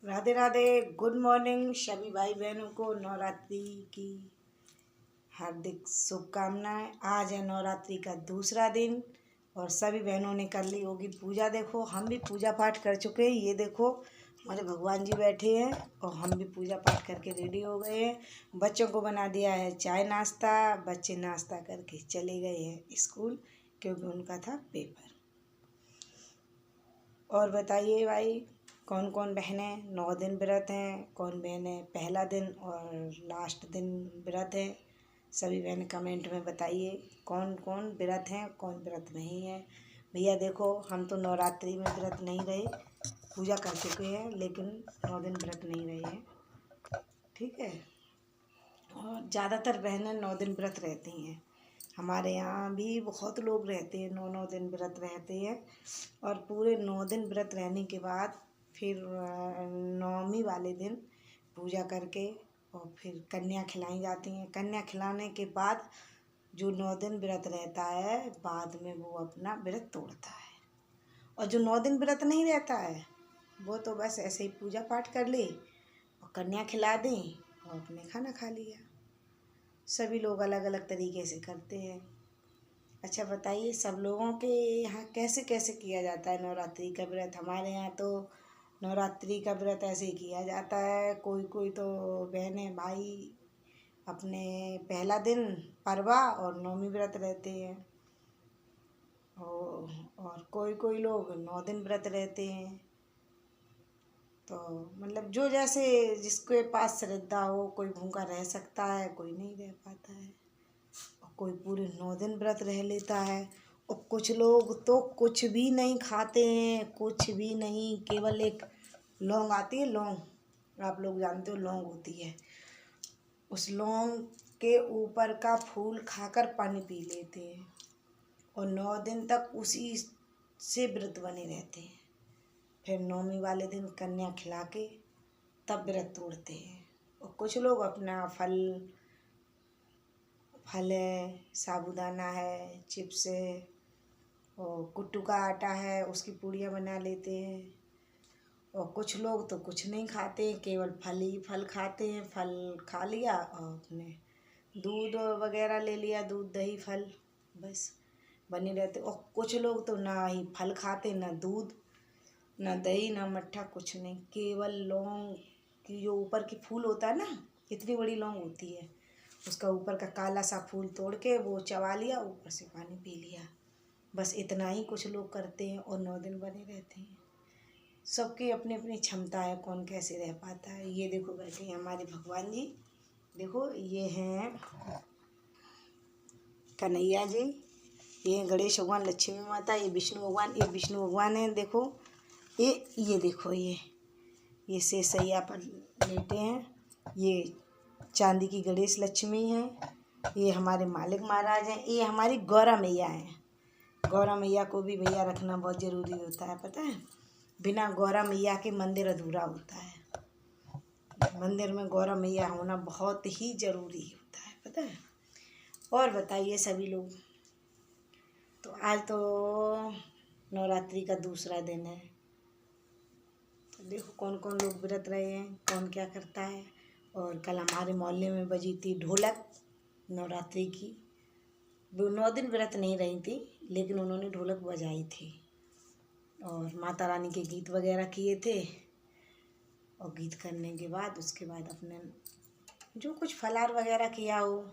Radhe Radhe. Good morning सभी भाई बहनों को नवरात्रि की हार्दिक शुभकामनाएं। आज है नवरात्रि का दूसरा दिन और सभी बहनों ने कर ली होगी पूजा। देखो हम भी पूजा पाठ कर चुके हैं। ये देखो हमारे भगवान जी बैठे हैं और हम भी पूजा पाठ करके रेडी हो गए हैं। बच्चों को बना दिया है चाय नाश्ता। बच्चे नाश्ता करके चले गए हैं स्कूल क्योंकि उनका था पेपर। और बताइए भाई, कौन कौन बहनें 9 दिन व्रत हैं, कौन बहनें पहला दिन और लास्ट दिन व्रत हैं। सभी बहनें कमेंट में बताइए कौन कौन व्रत हैं, कौन व्रत नहीं है। भैया देखो हम तो नवरात्रि में व्रत नहीं रहे, पूजा कर चुके हैं लेकिन 9 दिन व्रत नहीं रहे हैं। ठीक है। और ज़्यादातर बहनें 9 दिन व्रत रहती हैं। हमारे यहाँ भी बहुत लोग रहते हैं, 9 दिन व्रत रहते हैं। और पूरे 9 दिन व्रत रहने के बाद फिर नौमी वाले दिन पूजा करके और फिर कन्या खिलाई जाती हैं। कन्या खिलाने के बाद जो 9 दिन व्रत रहता है बाद में वो अपना व्रत तोड़ता है। और जो 9 दिन व्रत नहीं रहता है वो तो बस ऐसे ही पूजा पाठ कर ले और कन्या खिला दें और अपने खाना खा लिया। सभी लोग अलग अलग तरीके से करते हैं। अच्छा बताइए सब लोगों के यहाँ कैसे कैसे किया जाता है नवरात्रि का व्रत। हमारे यहाँ तो नवरात्रि का व्रत ऐसे ही किया जाता है। कोई कोई तो बहनें भाई अपने पहला दिन परवा और नौमी व्रत रहते हैं और कोई कोई लोग 9 दिन व्रत रहते हैं। तो मतलब जो जैसे जिसके पास श्रद्धा हो, कोई भूखा रह सकता है, कोई नहीं रह पाता है और कोई पूरे 9 दिन व्रत रह लेता है। और कुछ लोग तो कुछ भी नहीं खाते हैं, कुछ भी नहीं, केवल एक लौंग आती है, लौंग आप लोग जानते हो लौंग होती है, उस लौंग के ऊपर का फूल खाकर पानी पी लेते हैं और 9 दिन तक उसी से व्रत बने रहते हैं। फिर नौमी वाले दिन कन्या खिला के तब व्रत तोड़ते हैं। और कुछ लोग अपना फल है, साबूदाना है, चिप्स है और कुट्टू का आटा है, उसकी पूड़ियाँ बना लेते हैं। और कुछ लोग तो कुछ नहीं खाते, केवल फल ही फल खाते हैं। फल खा लिया और अपने दूध वगैरह ले लिया, दूध दही फल बस बने रहते। और कुछ लोग तो ना ही फल खाते, ना दूध, ना दही, ना मट्ठा, कुछ नहीं, केवल लौंग की जो ऊपर की फूल होता है ना, इतनी बड़ी लौंग होती है, उसका ऊपर का काला सा फूल तोड़ के वो चबा लिया, ऊपर से पानी पी लिया। बस इतना ही कुछ लोग करते हैं और 9 दिन बने रहते हैं। सबकी अपनी अपनी क्षमता है, कौन कैसे रह पाता है। ये देखो बैठे हैं हमारे भगवान जी, देखो ये हैं कन्हैया जी, ये हैं गणेश भगवान, लक्ष्मी माता, ये विष्णु भगवान है। देखो ये देखो ये शेषैया पर लेटे हैं। ये चांदी की गणेश लक्ष्मी हैं। ये हमारे मालिक महाराज हैं। ये हमारी गौरा मैया हैं। गौरा मैया को भी भैया रखना बहुत ज़रूरी होता है, पता है। बिना गौरा मैया के मंदिर अधूरा होता है। मंदिर में गौरा मैया होना बहुत ही ज़रूरी होता है, पता है। और बताइए सभी लोग, तो आज तो नवरात्रि का दूसरा दिन है। तो देखो कौन कौन लोग व्रत रहे हैं, कौन क्या करता है। और कल हमारे मोहल्ले में बजी थी ढोलक नवरात्रि की। वो 9 दिन व्रत नहीं रही थी लेकिन उन्होंने ढोलक बजाई थी और माता रानी के गीत वगैरह किए थे। और गीत करने के बाद उसके बाद अपने जो कुछ फलार वगैरह किया हो।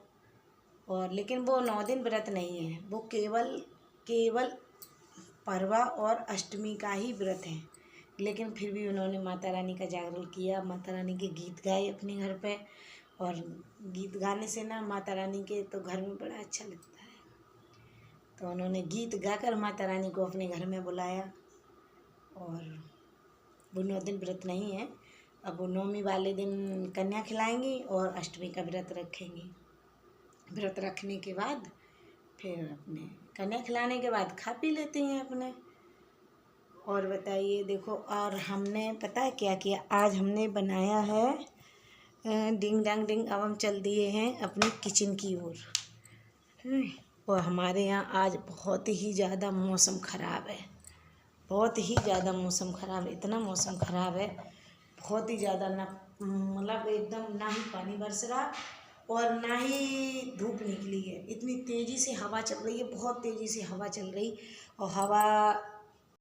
और लेकिन वो 9 दिन व्रत नहीं है, वो केवल परवा और अष्टमी का ही व्रत है। लेकिन फिर भी उन्होंने माता रानी का जागरण किया, माता रानी के गीत गाए अपने घर पे। और गीत गाने से ना माता रानी के तो घर में बड़ा अच्छा लगता है। तो उन्होंने गीत गाकर माता रानी को अपने घर में बुलाया। और वो 9 दिन व्रत नहीं है, अब वो नौमी वाले दिन कन्या खिलाएंगी और अष्टमी का व्रत रखेंगी। व्रत रखने के बाद फिर अपने कन्या खिलाने के बाद खा पी लेते हैं अपने। और बताइए देखो, और हमने पता है क्या किया, आज हमने बनाया है डिंग डांग डिंग। अब हम चल दिए हैं अपनी किचन की ओर। और हमारे यहाँ आज बहुत ही ज़्यादा मौसम ख़राब है, बहुत ही ज़्यादा मौसम ख़राब है। इतना मौसम ख़राब है बहुत ही ज़्यादा ना, मतलब एकदम ना ही पानी बरस रहा और ना ही धूप निकली है। इतनी तेज़ी से हवा चल रही है, बहुत तेज़ी से हवा चल रही, और हवा